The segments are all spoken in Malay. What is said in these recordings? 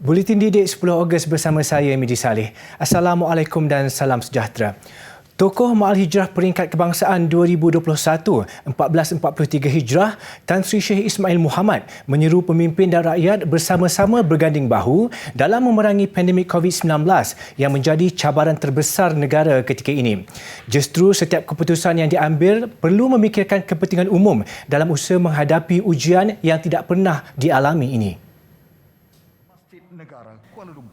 Buletin Didik 10 Ogos bersama saya, Midi Saleh. Assalamualaikum dan salam sejahtera. Tokoh Ma'al Hijrah Peringkat Kebangsaan 2021, 1443 Hijrah, Tan Sri Sheikh Ismail Muhammad menyeru pemimpin dan rakyat bersama-sama berganding bahu dalam memerangi pandemik COVID-19 yang menjadi cabaran terbesar negara ketika ini. Justru setiap keputusan yang diambil perlu memikirkan kepentingan umum dalam usaha menghadapi ujian yang tidak pernah dialami ini.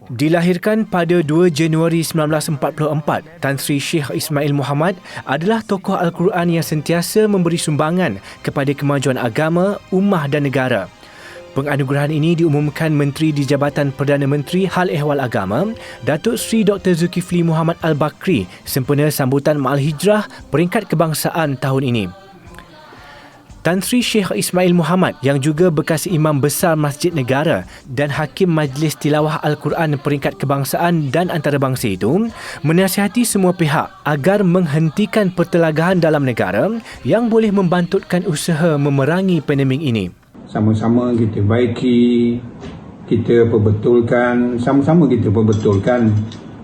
Dilahirkan pada 2 Januari 1944, Tan Sri Sheikh Ismail Muhammad adalah tokoh Al-Quran yang sentiasa memberi sumbangan kepada kemajuan agama, ummah dan negara. Penganugerahan ini diumumkan Menteri di Jabatan Perdana Menteri Hal Ehwal Agama, Datuk Seri Dr. Zulkifli Muhammad Al-Bakri sempena sambutan Ma'al Hijrah Peringkat Kebangsaan tahun ini. Tan Sri Sheikh Ismail Muhammad yang juga bekas Imam Besar Masjid Negara dan Hakim Majlis Tilawah Al-Quran Peringkat Kebangsaan dan Antarabangsa itu menasihati semua pihak agar menghentikan pertelagahan dalam negara yang boleh membantutkan usaha memerangi pandemik ini. Sama-sama kita baiki, kita perbetulkan, sama-sama kita perbetulkan.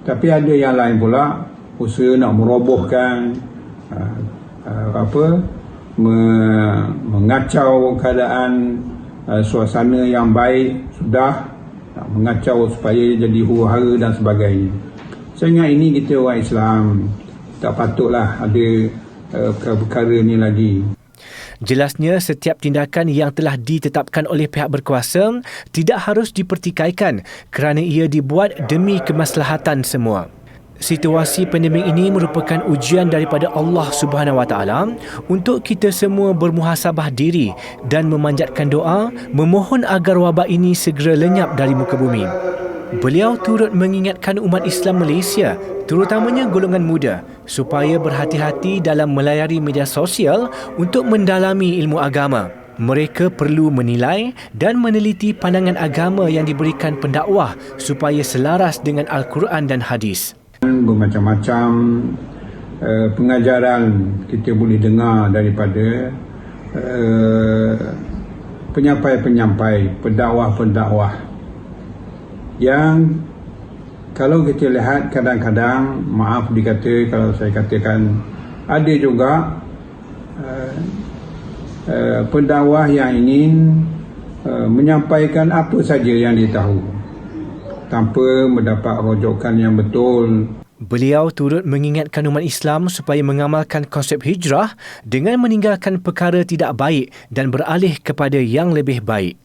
Tapi ada yang lain pula usaha nak merobohkan mengacau keadaan suasana yang baik, sudah mengacau supaya jadi huru-hara dan sebagainya. Saya ingat ini kita orang Islam tak patutlah ada perkara ni lagi. Jelasnya setiap tindakan yang telah ditetapkan oleh pihak berkuasa tidak harus dipertikaikan kerana ia dibuat demi kemaslahatan semua. Situasi pandemik ini merupakan ujian daripada Allah Subhanahu Wa Taala untuk kita semua bermuhasabah diri dan memanjatkan doa memohon agar wabak ini segera lenyap dari muka bumi. Beliau turut mengingatkan umat Islam Malaysia, terutamanya golongan muda, supaya berhati-hati dalam melayari media sosial untuk mendalami ilmu agama. Mereka perlu menilai dan meneliti pandangan agama yang diberikan pendakwah supaya selaras dengan Al-Quran dan hadis. Bermacam-macam pengajaran kita boleh dengar daripada penyampai-penyampai, pendakwah-pendakwah yang kalau kita lihat kadang-kadang, maaf dikata kalau saya katakan, ada juga pendakwah yang ingin menyampaikan apa saja yang dia tahu tanpa mendapat rujukan yang betul. Beliau turut mengingatkan umat Islam supaya mengamalkan konsep hijrah dengan meninggalkan perkara tidak baik dan beralih kepada yang lebih baik.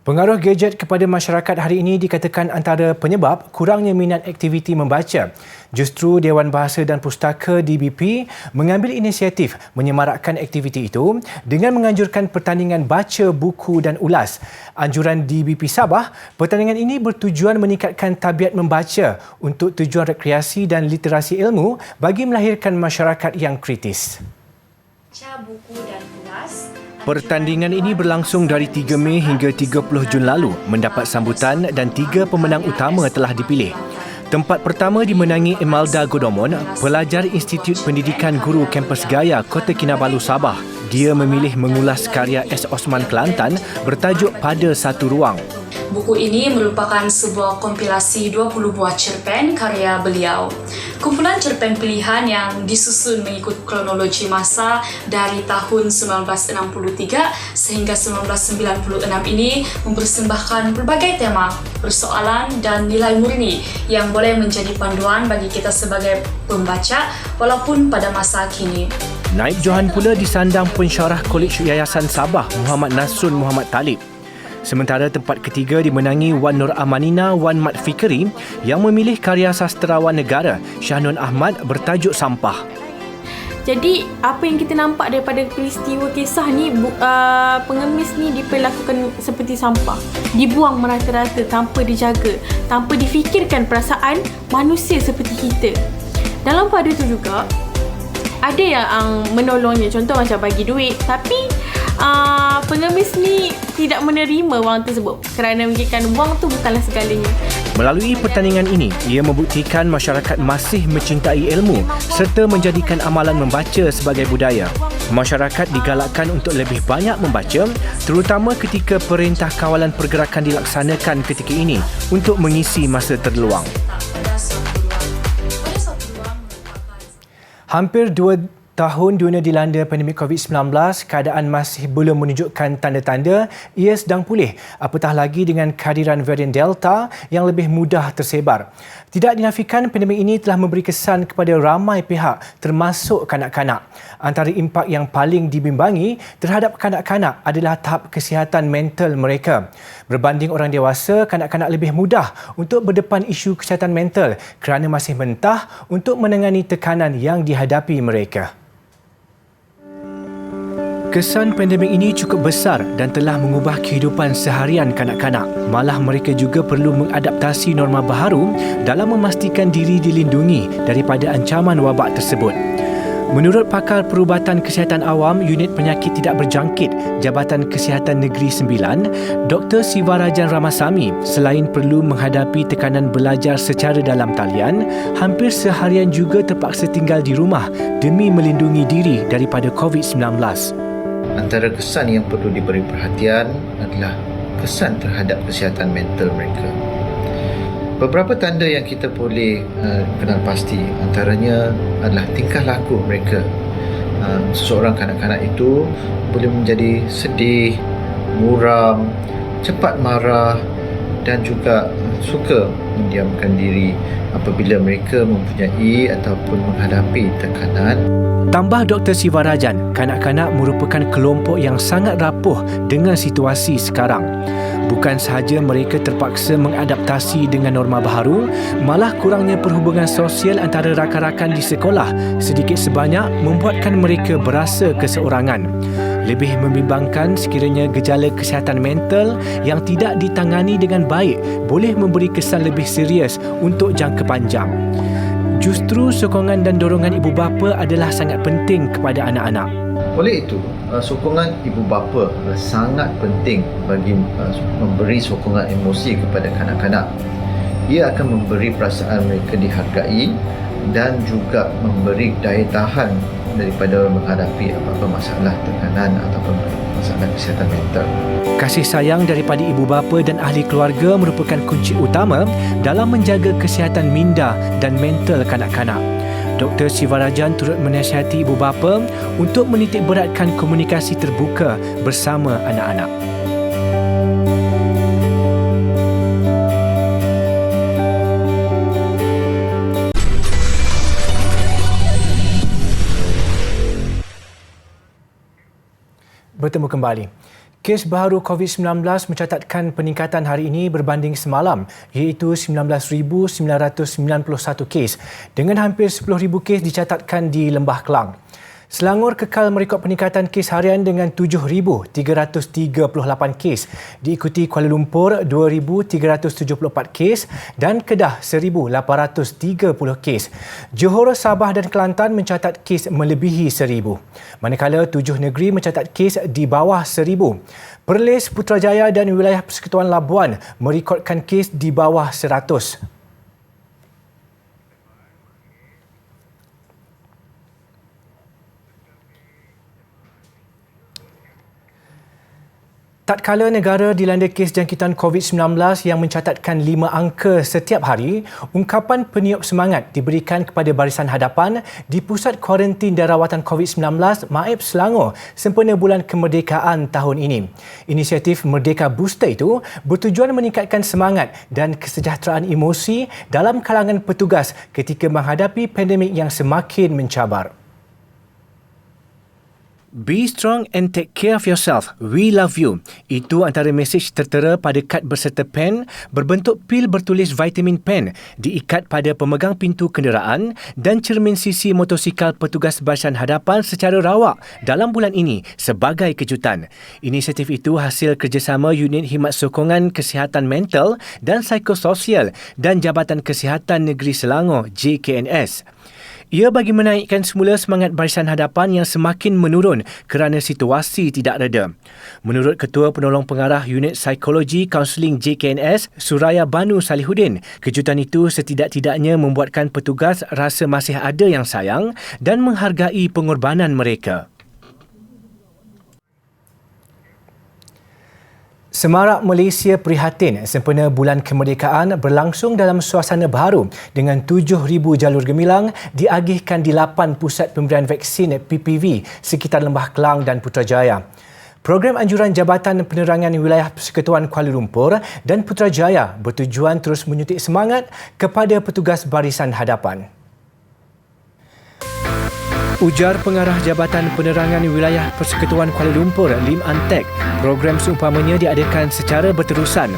Pengaruh gadget kepada masyarakat hari ini dikatakan antara penyebab kurangnya minat aktiviti membaca. Justru Dewan Bahasa dan Pustaka DBP mengambil inisiatif menyemarakkan aktiviti itu dengan menganjurkan pertandingan baca buku dan ulas. Anjuran DBP Sabah, pertandingan ini bertujuan meningkatkan tabiat membaca untuk tujuan rekreasi dan literasi ilmu bagi melahirkan masyarakat yang kritis. Baca buku dan ulas. Pertandingan ini berlangsung dari 3 Mei hingga 30 Jun lalu, mendapat sambutan dan 3 pemenang utama telah dipilih. Tempat pertama dimenangi Imelda Godomon, pelajar Institut Pendidikan Guru Kampus Gaya, Kota Kinabalu, Sabah. Dia memilih mengulas karya S. Osman Kelantan bertajuk Pada Satu Ruang. Buku ini merupakan sebuah kompilasi 20 buah cerpen karya beliau. Kumpulan cerpen pilihan yang disusun mengikut kronologi masa dari tahun 1963 sehingga 1996 ini mempersembahkan berbagai tema, persoalan dan nilai murni yang boleh menjadi panduan bagi kita sebagai pembaca walaupun pada masa kini. Naib Johan pula disandang pensyarah Kolej Yayasan Sabah Muhammad Nasrun Muhammad Talib. Sementara tempat ketiga dimenangi Wan Nur Amanina Wan Mat Fikri yang memilih karya sastrawan negara Shah Nun Ahmad bertajuk Sampah. Jadi apa yang kita nampak daripada peristiwa kisah ni, pengemis ni diperlakukan seperti sampah. Dibuang merata-rata tanpa dijaga, tanpa difikirkan perasaan manusia seperti kita. Dalam pada tu juga ada yang menolongnya, contoh macam bagi duit, tapi pengemis ni tidak menerima wang tersebut kerana memikirkan wang tu bukanlah segalanya. Melalui pertandingan ini, ia membuktikan masyarakat masih mencintai ilmu serta menjadikan amalan membaca sebagai budaya. Masyarakat digalakkan untuk lebih banyak membaca, terutama ketika Perintah Kawalan Pergerakan dilaksanakan ketika ini untuk mengisi masa terluang. Hampir 2 tahun dunia dilanda pandemik COVID-19, keadaan masih belum menunjukkan tanda-tanda ia sedang pulih, apatah lagi dengan kehadiran varian Delta yang lebih mudah tersebar. Tidak dinafikan pandemik ini telah memberi kesan kepada ramai pihak termasuk kanak-kanak. Antara impak yang paling dibimbangi terhadap kanak-kanak adalah tahap kesihatan mental mereka. Berbanding orang dewasa, kanak-kanak lebih mudah untuk berdepan isu kesihatan mental kerana masih mentah untuk menangani tekanan yang dihadapi mereka. Kesan pandemik ini cukup besar dan telah mengubah kehidupan seharian kanak-kanak. Malah mereka juga perlu mengadaptasi norma baharu dalam memastikan diri dilindungi daripada ancaman wabak tersebut. Menurut pakar Perubatan Kesihatan Awam Unit Penyakit Tidak Berjangkit Jabatan Kesihatan Negeri Sembilan, Dr. Sivarajan Ramasamy, selain perlu menghadapi tekanan belajar secara dalam talian, hampir seharian juga terpaksa tinggal di rumah demi melindungi diri daripada COVID-19. Antara kesan yang perlu diberi perhatian adalah kesan terhadap kesihatan mental mereka. Beberapa tanda yang kita boleh kenal pasti antaranya adalah tingkah laku mereka. Seseorang kanak-kanak itu boleh menjadi sedih, muram, cepat marah dan juga suka mendiamkan diri apabila mereka mempunyai ataupun menghadapi tekanan. Tambah Dr. Sivarajan, kanak-kanak merupakan kelompok yang sangat rapuh dengan situasi sekarang. Bukan sahaja mereka terpaksa mengadaptasi dengan norma baharu, malah kurangnya perhubungan sosial antara rakan-rakan di sekolah sedikit sebanyak membuatkan mereka berasa keseorangan. Lebih membimbangkan sekiranya gejala kesihatan mental yang tidak ditangani dengan baik boleh memberi kesan lebih serius untuk jangka panjang. Justru sokongan dan dorongan ibu bapa adalah sangat penting kepada anak-anak. Oleh itu, sokongan ibu bapa sangat penting bagi memberi sokongan emosi kepada kanak-kanak. Ia akan memberi perasaan mereka dihargai dan juga memberi daya tahan daripada menghadapi apa-apa masalah tekanan ataupun masalah kesihatan mental. Kasih sayang daripada ibu bapa dan ahli keluarga merupakan kunci utama dalam menjaga kesihatan minda dan mental kanak-kanak. Dr. Sivarajan turut menasihati ibu bapa untuk menitik beratkan komunikasi terbuka bersama anak-anak. Bertemu kembali. Kes baharu COVID-19 mencatatkan peningkatan hari ini berbanding semalam iaitu 19,991 kes dengan hampir 10,000 kes dicatatkan di Lembah Kelang. Selangor kekal merekod peningkatan kes harian dengan 7,338 kes, diikuti Kuala Lumpur 2,374 kes dan Kedah 1,830 kes. Johor, Sabah dan Kelantan mencatat kes melebihi 1,000. Manakala 7 negeri mencatat kes di bawah 1,000. Perlis, Putrajaya dan wilayah Persekutuan Labuan merekodkan kes di bawah 100. Tatkala negara dilanda kes jangkitan COVID-19 yang mencatatkan 5 angka setiap hari, ungkapan peniup semangat diberikan kepada barisan hadapan di Pusat Kuarantin dan Rawatan COVID-19 Maib Selangor sempena bulan kemerdekaan tahun ini. Inisiatif Merdeka Booster itu bertujuan meningkatkan semangat dan kesejahteraan emosi dalam kalangan petugas ketika menghadapi pandemik yang semakin mencabar. Be strong and take care of yourself. We love you. Itu antara mesej tertera pada kad berserta pen berbentuk pil bertulis vitamin pen diikat pada pemegang pintu kenderaan dan cermin sisi motosikal petugas barisan hadapan secara rawak dalam bulan ini sebagai kejutan. Inisiatif itu hasil kerjasama Unit Khidmat Sokongan Kesihatan Mental dan Psikososial dan Jabatan Kesihatan Negeri Selangor JKNS. Ia bagi menaikkan semula semangat Barisan Hadapan yang semakin menurun kerana situasi tidak reda. Menurut Ketua Penolong Pengarah Unit Psikologi Kaunseling JKNS, Suraya Banu Salihuddin, kejutan itu setidak-tidaknya membuatkan petugas rasa masih ada yang sayang dan menghargai pengorbanan mereka. Semarak Malaysia prihatin sempena Bulan Kemerdekaan berlangsung dalam suasana baru dengan 7,000 jalur gemilang diagihkan di 8 pusat pemberian vaksin PPV sekitar Lembah Kelang dan Putrajaya. Program anjuran Jabatan Penerangan Wilayah Persekutuan Kuala Lumpur dan Putrajaya bertujuan terus menyuntik semangat kepada petugas Barisan Hadapan. Ujar Pengarah Jabatan Penerangan Wilayah Persekutuan Kuala Lumpur, Lim Antek, program seumpamanya diadakan secara berterusan.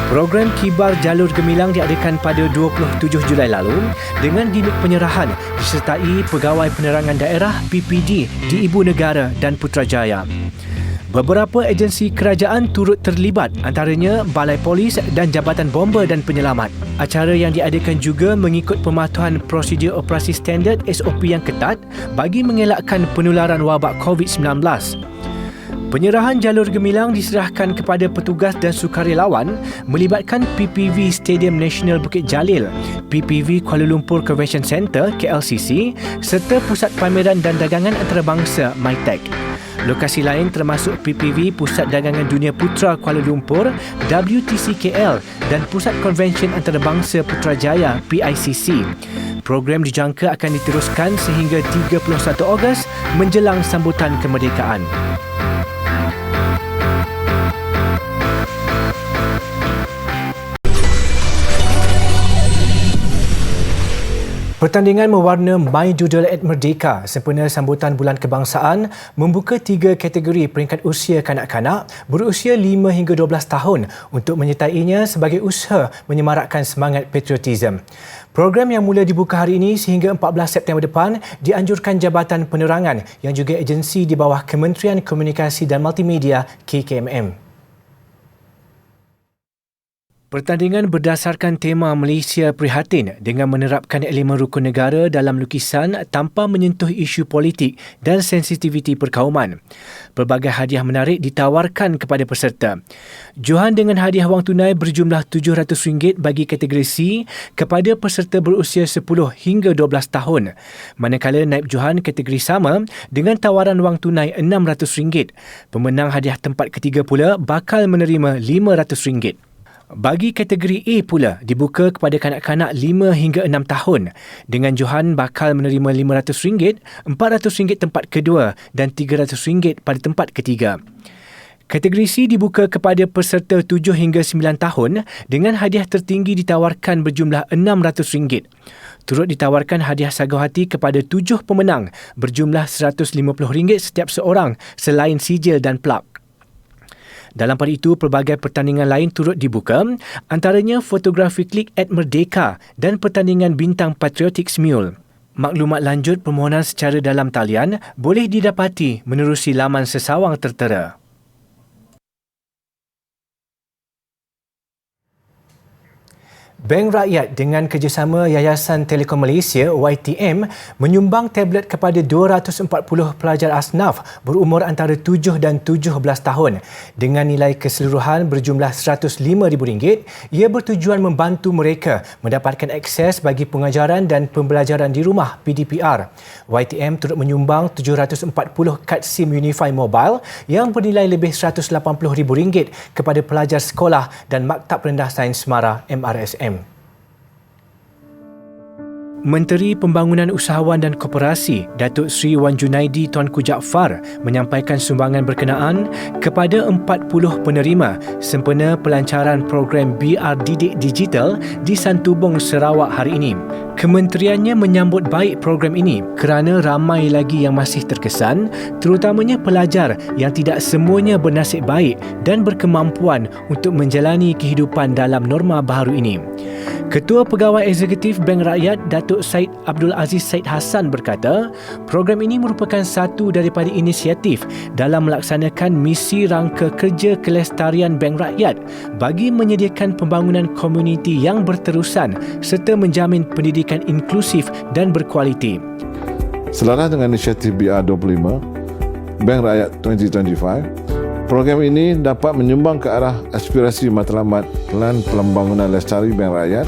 Program Kibar Jalur Gemilang diadakan pada 27 Julai lalu dengan gimik penyerahan disertai Pegawai Penerangan Daerah PPD di Ibu Negara dan Putrajaya. Beberapa agensi kerajaan turut terlibat, antaranya Balai Polis dan Jabatan Bomba dan Penyelamat. Acara yang diadakan juga mengikut pematuhan prosedur operasi standard SOP yang ketat bagi mengelakkan penularan wabak COVID-19. Penyerahan jalur gemilang diserahkan kepada petugas dan sukarelawan melibatkan PPV Stadium Nasional Bukit Jalil, PPV Kuala Lumpur Convention Centre KLCC serta Pusat Pameran dan Dagangan Antarabangsa MyTech. Lokasi lain termasuk PPV Pusat Dagangan Dunia Putra Kuala Lumpur WTC KL dan Pusat Konvensyen Antarabangsa Putrajaya PICC. Program dijangka akan diteruskan sehingga 31 Ogos menjelang sambutan kemerdekaan. Pertandingan mewarna My Doodle at Merdeka sempena sambutan Bulan Kebangsaan membuka 3 kategori peringkat usia kanak-kanak berusia 5 hingga 12 tahun untuk menyertainya sebagai usaha menyemarakkan semangat patriotism. Program yang mula dibuka hari ini sehingga 14 September depan dianjurkan Jabatan Penerangan yang juga agensi di bawah Kementerian Komunikasi dan Multimedia KKMM. Pertandingan berdasarkan tema Malaysia Prihatin dengan menerapkan elemen rukun negara dalam lukisan tanpa menyentuh isu politik dan sensitiviti perkauman. Pelbagai hadiah menarik ditawarkan kepada peserta. Johan dengan hadiah wang tunai berjumlah RM700 bagi kategori C kepada peserta berusia 10 hingga 12 tahun. Manakala naib johan kategori sama dengan tawaran wang tunai RM600. Pemenang hadiah tempat ketiga pula bakal menerima RM500. Bagi kategori A pula dibuka kepada kanak-kanak 5 hingga 6 tahun dengan johan bakal menerima RM500, RM400 tempat kedua dan RM300 pada tempat ketiga. Kategori C dibuka kepada peserta 7 hingga 9 tahun dengan hadiah tertinggi ditawarkan berjumlah RM600. Turut ditawarkan hadiah sagu hati kepada 7 pemenang berjumlah RM150 setiap seorang selain sijil dan plak. Dalam pada itu, pelbagai pertandingan lain turut dibuka, antaranya fotografi klik at Merdeka dan pertandingan bintang patriotik Smule. Maklumat lanjut permohonan secara dalam talian boleh didapati menerusi laman sesawang tertera. Bank Rakyat dengan kerjasama Yayasan Telekom Malaysia YTM menyumbang tablet kepada 240 pelajar asnaf berumur antara 7 dan 17 tahun dengan nilai keseluruhan berjumlah RM105,000. Ia bertujuan membantu mereka mendapatkan akses bagi pengajaran dan pembelajaran di rumah PDPR. YTM turut menyumbang 740 kad SIM Unify Mobile yang bernilai lebih RM180,000 kepada pelajar sekolah dan Maktab Rendah Sains Semara MRSM. Menteri Pembangunan Usahawan dan Koperasi Datuk Seri Wan Junaidi Tuanku Jaafar menyampaikan sumbangan berkenaan kepada 40 penerima sempena pelancaran program BR Didik Digital di Santubong, Sarawak hari ini. Kementeriannya menyambut baik program ini kerana ramai lagi yang masih terkesan, terutamanya pelajar yang tidak semuanya bernasib baik dan berkemampuan untuk menjalani kehidupan dalam norma baharu ini. Ketua Pegawai Eksekutif Bank Rakyat Datuk Datuk Syed Abdul Aziz Syed Hassan berkata, program ini merupakan satu daripada inisiatif dalam melaksanakan misi rangka kerja kelestarian Bank Rakyat bagi menyediakan pembangunan komuniti yang berterusan serta menjamin pendidikan inklusif dan berkualiti. Selaras dengan inisiatif BR25, Bank Rakyat 2025, program ini dapat menyumbang ke arah aspirasi matlamat Pelan Pembangunan Lestari Bank Rakyat,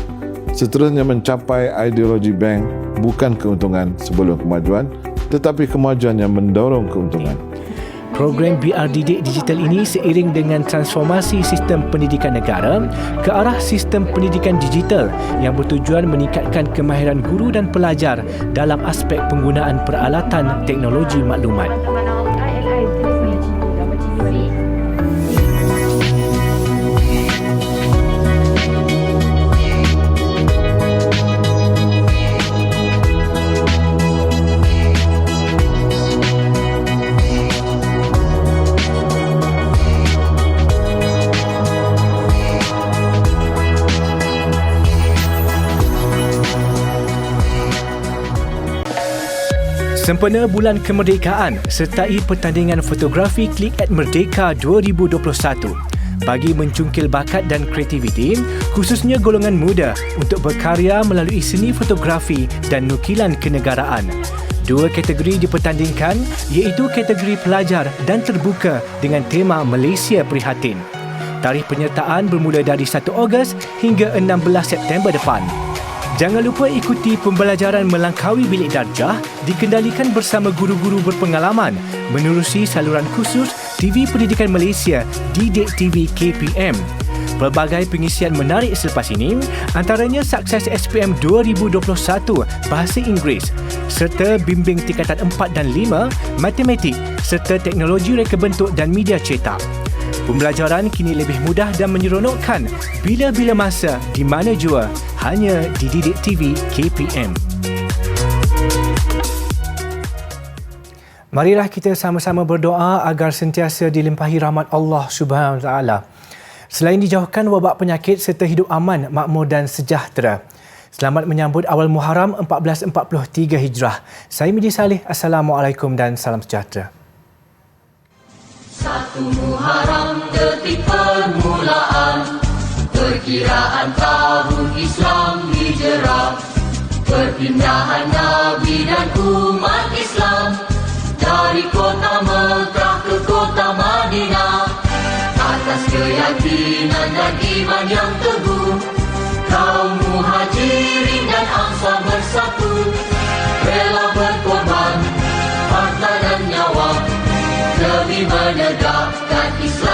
seterusnya mencapai ideologi bank bukan keuntungan sebelum kemajuan, tetapi kemajuan yang mendorong keuntungan. Program BR Didik Digital ini seiring dengan transformasi sistem pendidikan negara ke arah sistem pendidikan digital yang bertujuan meningkatkan kemahiran guru dan pelajar dalam aspek penggunaan peralatan teknologi maklumat. Sempena Bulan Kemerdekaan sertai pertandingan fotografi Klik at Merdeka 2021 bagi mencungkil bakat dan kreativiti, khususnya golongan muda untuk berkarya melalui seni fotografi dan nukilan kenegaraan. Dua kategori dipertandingkan iaitu kategori pelajar dan terbuka dengan tema Malaysia Prihatin. Tarikh penyertaan bermula dari 1 Ogos hingga 16 September depan. Jangan lupa ikuti pembelajaran melangkaui bilik darjah dikendalikan bersama guru-guru berpengalaman menerusi saluran khusus TV Pendidikan Malaysia Didik TV KPM. Pelbagai pengisian menarik selepas ini antaranya Sukses SPM 2021 Bahasa Inggeris serta bimbing tingkatan 4 dan 5 Matematik serta Teknologi Reka Bentuk dan Media Cetak. Pembelajaran kini lebih mudah dan menyeronokkan bila-bila masa di mana jua, hanya di Didik TV KPM. Marilah kita sama-sama berdoa agar sentiasa dilimpahi rahmat Allah Subhanahu Wa Taala. Selain dijauhkan wabak penyakit serta hidup aman, makmur dan sejahtera. Selamat menyambut awal Muharram 1443 Hijrah. Saya Midi Saleh. Assalamualaikum dan salam sejahtera. 1 Muharram detik permulaan, perkiraan tahun Islam hijrah, perpindahan Nabi dan umat Islam dari kota Mekah ke kota Madinah. Atas keyakinan dan iman yang teguh, kaum muhajirin dan ansar bersatu, rela berkorban harta dan nyawa demi menegakkan Islam.